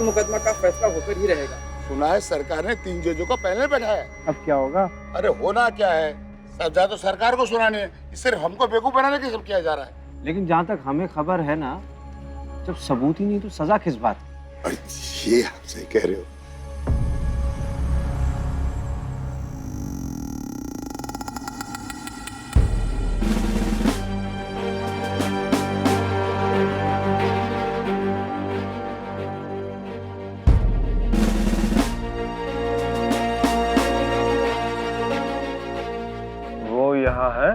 तो मुकदमा का फैसला होकर ही रहेगा। सुना है सरकार ने 3 जजों को पैनल बैठाया है। अब क्या होगा? अरे होना क्या है, सजा तो सरकार को सुनानी है, सिर्फ हमको बेवकूफ बनाने के सब किया जा रहा है। लेकिन जहाँ तक हमें खबर है ना, जब सबूत ही नहीं तो सजा किस बात की? ये आप सही कह रहे हो। वो यहाँ है?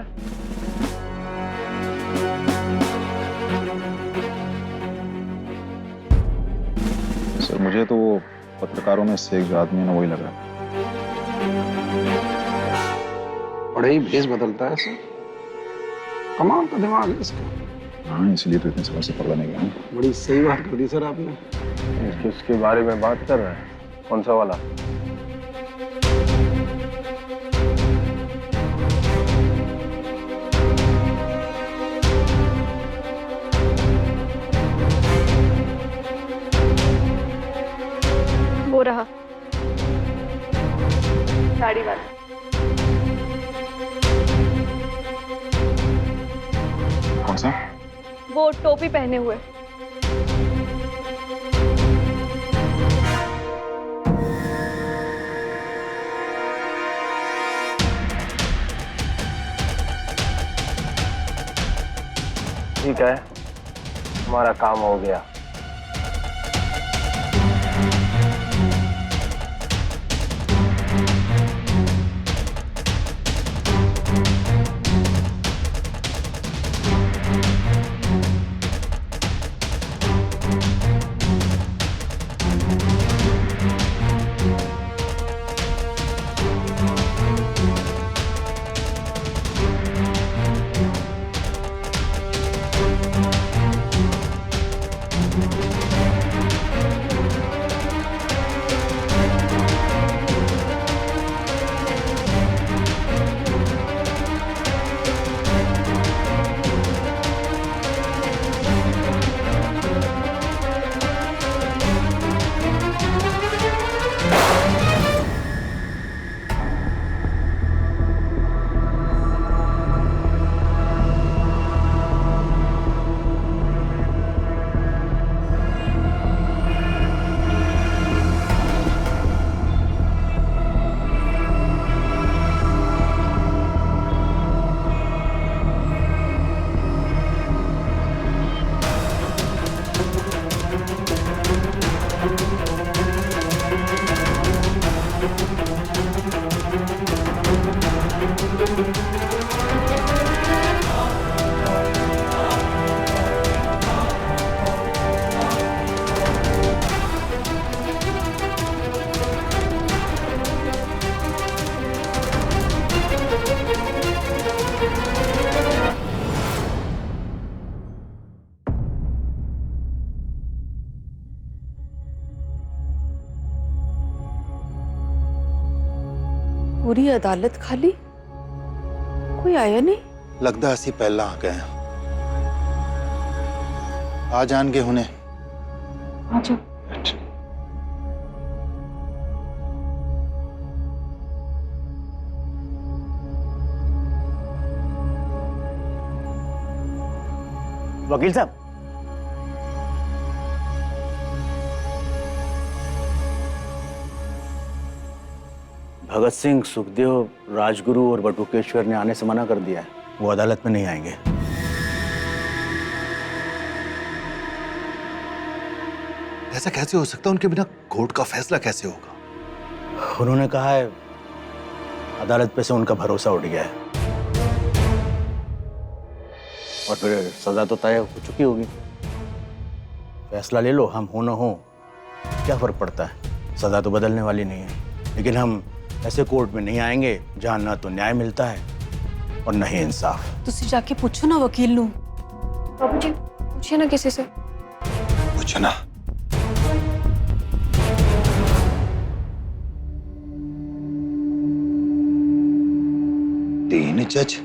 सर मुझे तो वो पत्रकारों में से एक जो आदमी है ना वही लग रहा है। बड़े ही भेष बदलता है सर, कमाल का दिमाग है इसका। हाँ इसलिए तो इतने समय से पकड़ा नहीं गया। बड़ी सही बात कर दी सर आपने। किसके बारे में बात कर रहे हैं? कौन सा वाला? वो रहा दाढ़ी वाला। कौन सा? वो टोपी पहने हुए। ठीक है, हमारा काम हो गया। पूरी अदालत खाली, कोई आया नहीं। लगता असी पहला आ गए आ जाएंगे हुने। अच्छा वकील साहब, भगत सिंह, सुखदेव, राजगुरु और बटुकेश्वर ने आने से मना कर दिया है। वो अदालत में नहीं आएंगे। ऐसा कैसे हो सकता है? उनके बिना कोर्ट का फैसला कैसे होगा? उन्होंने कहा है अदालत पे से उनका भरोसा उठ गया है और फिर सजा तो तय हो चुकी होगी। फैसला ले लो, हम हो ना हो क्या फर्क पड़ता है, सजा तो बदलने वाली नहीं है। लेकिन हम ऐसे कोर्ट में नहीं आएंगे जहां ना तो न्याय मिलता है और न ही इंसाफ। तुसी जाके पूछो ना वकील नू। बाबूजी पूछिए ना किसी से। पूछना। तीन जज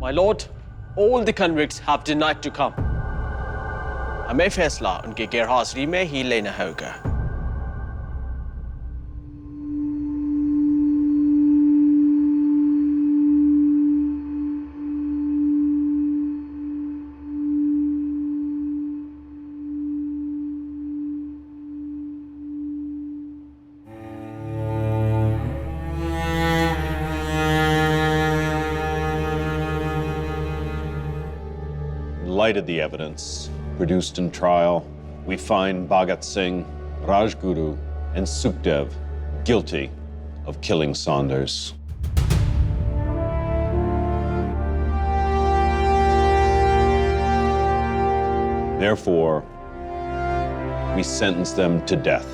My lord, all the convicts have denied to come. हमें फैसला उनके गैरहाजिरी में ही लेना होगा। In light of the evidence produced in trial, we find Bhagat Singh, Rajguru, and Sukhdev guilty of killing Saunders. Therefore, we sentence them to death.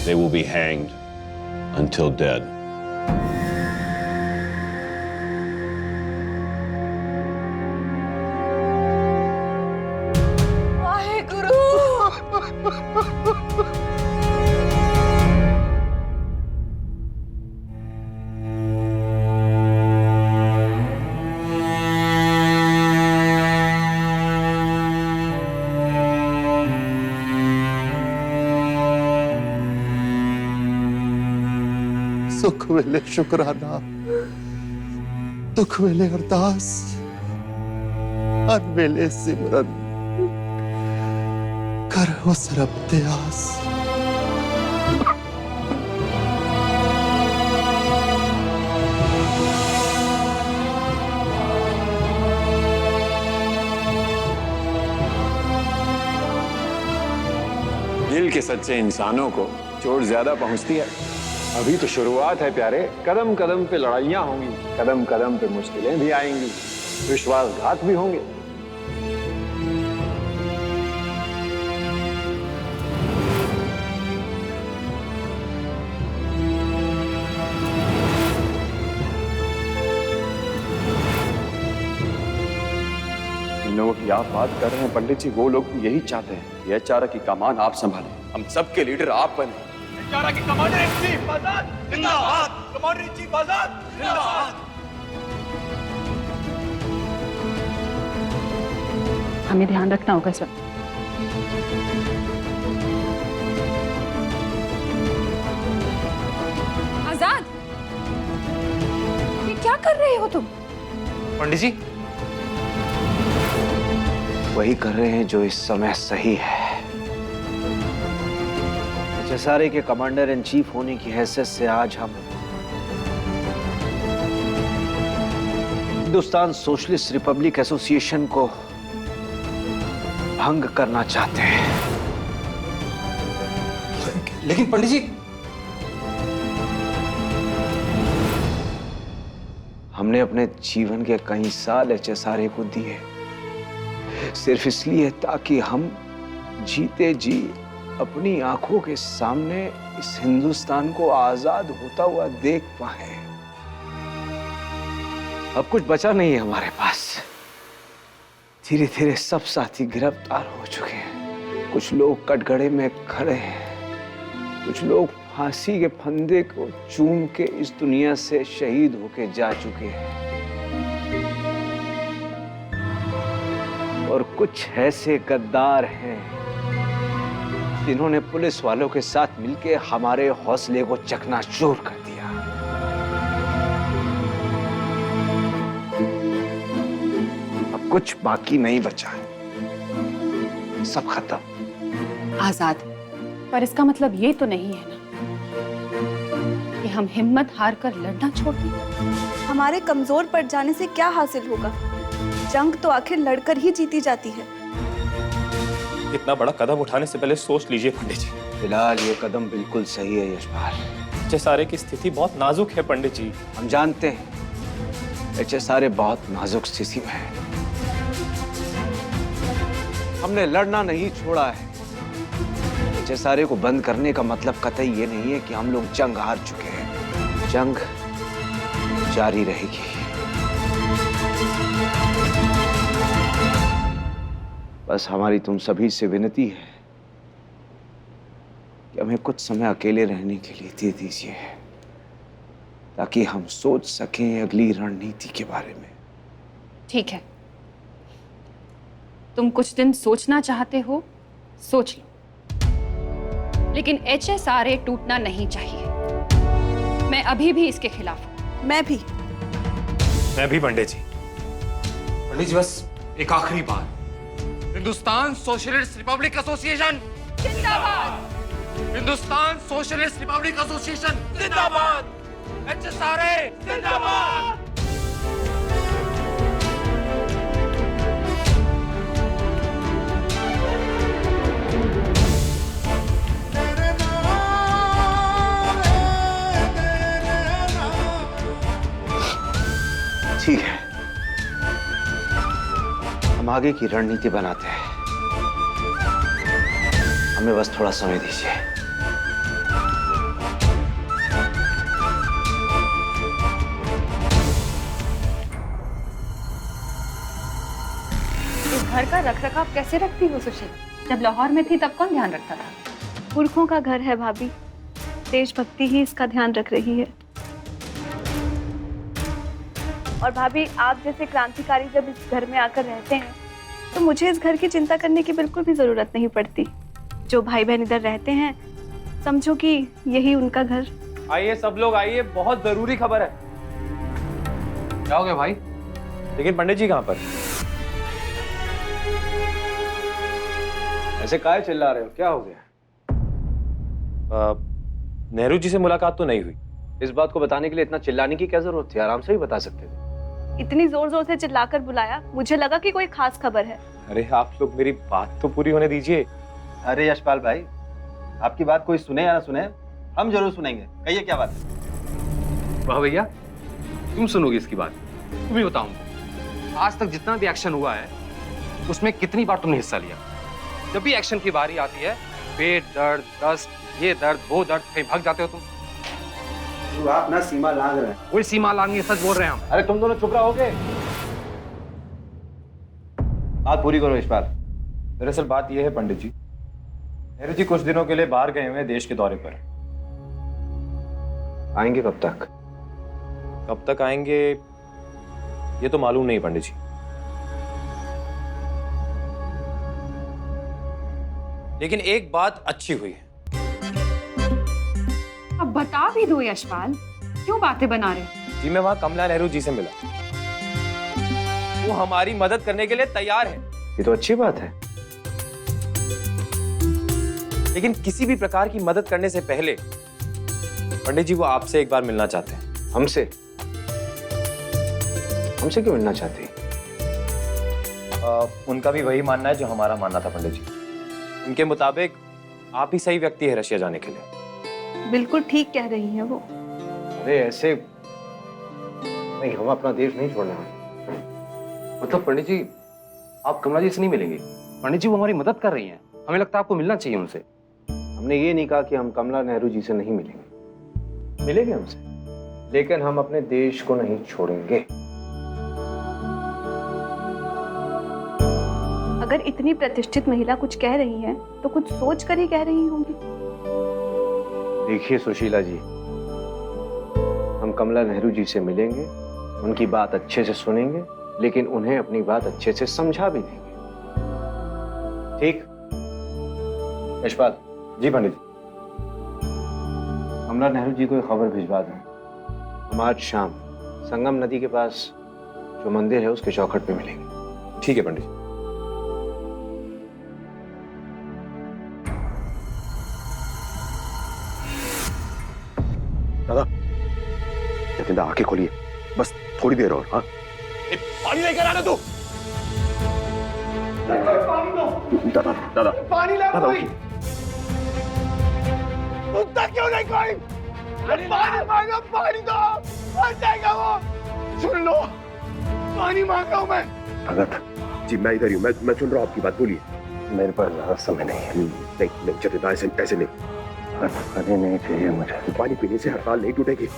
They will be hanged until dead. सुख वेले शुक्राना, दुख वेले अरदास, हर वेले सिमरन कर उस रब ते आस। दिल के सच्चे इंसानों को चोट ज्यादा पहुंचती है। अभी तो शुरुआत है प्यारे, कदम कदम पे लड़ाइयां होंगी, कदम कदम पे मुश्किलें भी आएंगी, विश्वासघात भी होंगे। इन लोगों की आप बात कर रहे हैं पंडित जी, वो लोग यही चाहते हैं। यह चारा की कमान आप संभालें, हम सबके लीडर आप बने। चारा की कमांडर इन चीफ आजाद जिंदाबाद, कमांडर इन चीफ आजाद जिंदाबाद। हमें ध्यान रखना होगा इस वक्त। आजाद, ये क्या कर रहे हो तुम? पंडित जी वही कर रहे हैं जो इस समय सही है। जसारे के कमांडर इन चीफ होने की हैसियत से आज हम हिंदुस्तान सोशलिस्ट रिपब्लिक एसोसिएशन को भंग करना चाहते हैं। लेकिन पंडित जी, हमने अपने जीवन के कई साल एचएसआरए को दिए सिर्फ इसलिए ताकि हम जीते जी अपनी आंखों के सामने इस हिंदुस्तान को आजाद होता हुआ देख पाए। अब कुछ बचा नहीं है हमारे पास। धीरे धीरे सब साथी गिरफ्तार हो चुके हैं, कुछ लोग कटघरे में खड़े हैं, कुछ लोग फांसी के फंदे को चूम के इस दुनिया से शहीद होके जा चुके हैं, और कुछ ऐसे गद्दार हैं जिन्होंने पुलिस वालों के साथ मिलकर हमारे हौसले को चकनाचूर कर दिया। अब कुछ बाकी नहीं बचा है, सब खत्म। आजाद, पर इसका मतलब ये तो नहीं है ना कि हम हिम्मत हार कर लड़ना छोड़ दें। हमारे कमजोर पड़ जाने से क्या हासिल होगा? जंग तो आखिर लड़कर ही जीती जाती है। इतना बड़ा कदम उठाने से पहले सोच लीजिए पंडित जी। फिलहाल ये कदम बिल्कुल सही है यशपाल। एचएसआरए की स्थिति बहुत नाजुक है पंडित जी। हम जानते हैं एचएसआरए बहुत नाजुक स्थिति में है। हमने लड़ना नहीं छोड़ा है। एचएसआरए को बंद करने का मतलब कतई ये नहीं है कि हम लोग जंग हार चुके हैं। जंग जारी रहेगी। बस हमारी तुम सभी से विनती है कि हमें कुछ समय अकेले रहने के लिए दे दीजिए। ताकि हम सोच सकें अगली रणनीति के बारे में। ठीक है, तुम कुछ दिन सोचना चाहते हो, सोच लो, लेकिन HSRA टूटना नहीं चाहिए। मैं अभी भी इसके खिलाफ हूं। मैं भी पंडित जी। पंडित जी बस एक आखिरी बार, हिंदुस्तान सोशलिस्ट रिपब्लिक एसोसिएशन जिंदाबाद! हिंदुस्तान सोशलिस्ट रिपब्लिक एसोसिएशन जिंदाबाद! HSRA जिंदाबाद! ठीक है, हम आगे की रणनीति बनाते हैं। हमें बस थोड़ा समय दीजिए। इस घर का रखरखाव कैसे रखती हो सुशील? जब लाहौर में थी तब कौन ध्यान रखता था? पुरखों का घर है भाभी, देशभक्ति ही इसका ध्यान रख रही है। और भाभी, आप जैसे क्रांतिकारी जब इस घर में आकर रहते हैं तो मुझे इस घर की चिंता करने की बिल्कुल भी जरूरत नहीं पड़ती। जो भाई बहन इधर रहते हैं, समझो कि यही उनका घर। आइए सब लोग आइए, बहुत जरूरी खबर है। क्या हो गया भाई? लेकिन पंडित जी कहाँ पर? ऐसे काहे चिल्ला रहे हो, क्या हो गया? नेहरू जी से मुलाकात तो नहीं हुई। इस बात को बताने के लिए इतना चिल्लाने की क्या जरूरत थी? आराम से ही बता सकते थे। इतनी जोर जोर से चिल्लाकर बुलाया, मुझे लगा कि कोई खास खबर है। अरे आप लोग मेरी बात तो पूरी होने दीजिए। अरे यशपाल भाई, आपकी बात कोई सुने या ना सुने, हम जरूर सुनेंगे। कहिए क्या बात है? वाह भैया, तुम सुनोगे इसकी बात? तुम्हें बताऊंगा, आज तक जितना भी एक्शन हुआ है उसमें कितनी बार तुमने हिस्सा लिया। जब भी एक्शन की बारी आती है, पेट दर्द, दस्त, ये दर्द, वो दर्द, कहीं भाग जाते हो तुम। आप ना सीमा लांघ रहे हैं। कोई सीमा लांघी, सच बोल रहे हैं हम। अरे तुम दोनों चुप रहोगे? बात पूरी करो यशपाल। दरअसल बात यह है पंडित जी, नेहरू जी कुछ दिनों के लिए बाहर गए हुए हैं देश के दौरे पर। आएंगे कब तक? कब तक आएंगे ये तो मालूम नहीं पंडित जी। लेकिन एक बात अच्छी हुई है। अब बता भी दो यशपाल, क्यों बातें बना रहे हो? जी मैं वहां कमला नेहरू जी से मिला, वो हमारी मदद करने के लिए तैयार है। ये तो अच्छी बात है। लेकिन किसी भी प्रकार की मदद करने से पहले पंडित जी वो आपसे एक बार मिलना चाहते हैं। हमसे? हमसे क्यों मिलना चाहते हैं? उनका भी वही मानना है जो हमारा मानना था पंडित जी। उनके मुताबिक आप ही सही व्यक्ति है रशिया जाने के लिए। बिल्कुल ठीक कह रही हैं वो। अरे ऐसे नहीं, हम अपना देश नहीं छोड़ने वाले। मतलब पंडित जी, आप कमला जी से नहीं मिलेंगे? पंडित जी वो हमारी मदद कर रही हैं, हमें लगता है आपको मिलना चाहिए उनसे। हमने ये नहीं कहा कि हम कमला नेहरू जी से नहीं मिलेंगे, मिलेंगे हमसे, लेकिन हम अपने देश को नहीं छोड़ेंगे। अगर इतनी प्रतिष्ठित महिला कुछ कह रही हैं, तो कुछ सोच कर ही कह रही होंगी। देखिए सुशीला जी, हम कमला नेहरू जी से मिलेंगे, उनकी बात अच्छे से सुनेंगे, लेकिन उन्हें अपनी बात अच्छे से समझा भी देंगे। ठीक? यशपाल। जी पंडित जी। कमला नेहरू जी को एक खबर भिजवा दें। हम आज शाम संगम नदी के पास जो मंदिर है उसके चौखट पे मिलेंगे। ठीक है पंडित जी। दादा, जतिंदा आंखें खोलिए, बस थोड़ी देर और। हाँ, पानी लेकर आना तू। दादा दादा पानी ला दादा, कोई। सुनता क्यों नहीं कोई? पानी मांगा, पानी दो, मर जाएगा वो। सुन लो, पानी मांग रहा हूं मैं। भगत जी, मैं इधर ही हूँ, मैं सुन रहा हूँ आपकी बात, बोलिए। मेरे पास ज्यादा समय नहीं है। नहीं जतिंदा, ऐसे नहीं, पानी नहीं चाहिए मुझे। पानी पीने से हड़ताल नहीं टूटेगी।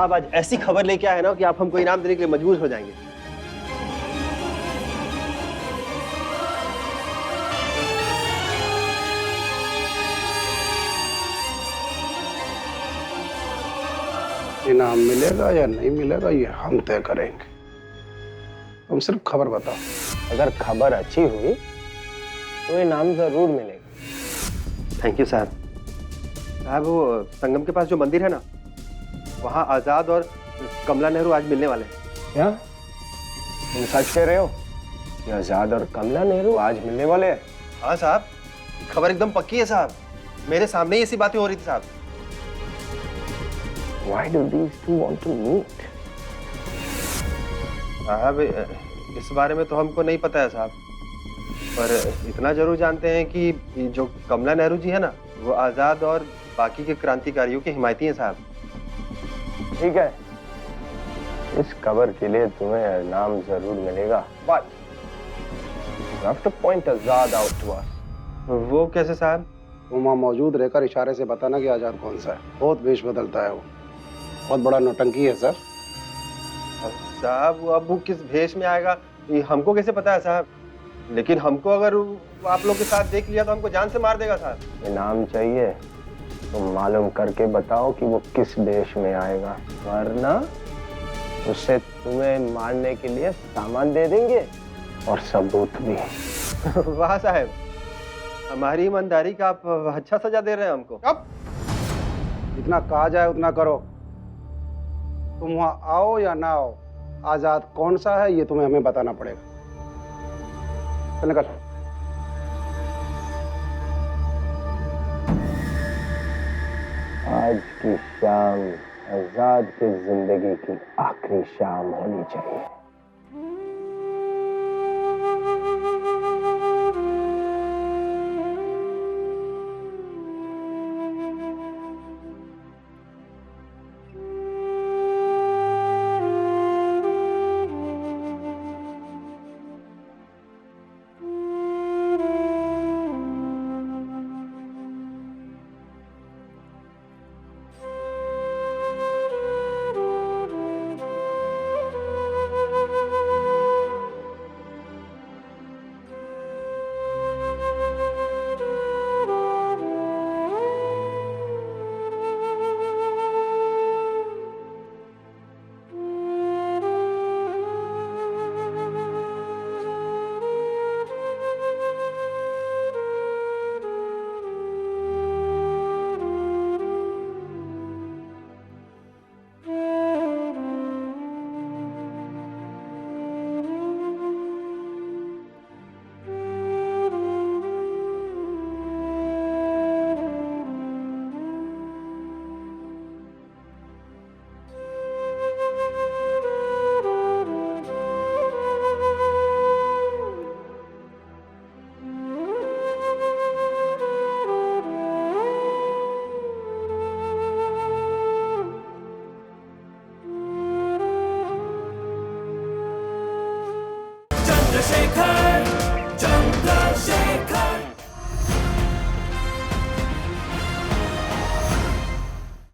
साहब आज ऐसी खबर लेके आए ना कि आप हमको इनाम देने के लिए मजबूर हो जाएंगे। इनाम मिलेगा या नहीं मिलेगा ये हम तय करेंगे। तुम सिर्फ खबर बताओ। अगर खबर अच्छी हुई तो इनाम जरूर मिलेगा। थैंक यू साहब। साहब वो संगम के पास जो मंदिर है ना, वहाँ आजाद और कमला नेहरू आज मिलने वाले हैं। क्या तुम सच कह रहे हो कि आजाद और कमला नेहरू आज मिलने वाले हैं? हाँ साहब, खबर एकदम पक्की है साहब। मेरे सामने ही ऐसी बातें हो रही थी साहब। Why do these two want to meet? साहब इस बारे में तो हमको नहीं पता है साहब, पर इतना जरूर जानते हैं कि जो कमला नेहरू जी है ना, वो आजाद और बाकी के क्रांतिकारियों के हिमायती हैं साहब। ठीक है, इस खबर के लिए तुम्हें इनाम जरूर मिलेगा, but you have to point Azad out to us. वो कैसे साहब? तुम वहाँ मौजूद रहकर इशारे से बताना कि आजाद कौन सा है। बहुत वेश बदलता है वो, बहुत बड़ा नौटंकी है सर। साहब अब वो किस भेष में आएगा ये हमको कैसे पता है साहब? लेकिन हमको अगर आप लोग के साथ देख लिया तो हमको जान से मार देगा साहब। इनाम चाहिए तो मालूम करके बताओ कि वो किस देश में आएगा, वरना उसे तुम्हें मारने के लिए सामान दे देंगे और सबूत भी। वाह साहब, हमारी ईमानदारी का आप अच्छा सजा दे रहे हैं हमको। अब जितना कहा जाए उतना करो। तुम वहाँ आओ या ना आओ, आजाद कौन सा है ये तुम्हें हमें बताना पड़ेगा। चल निकल। आज की शाम आजाद की जिंदगी की आखिरी शाम होनी चाहिए।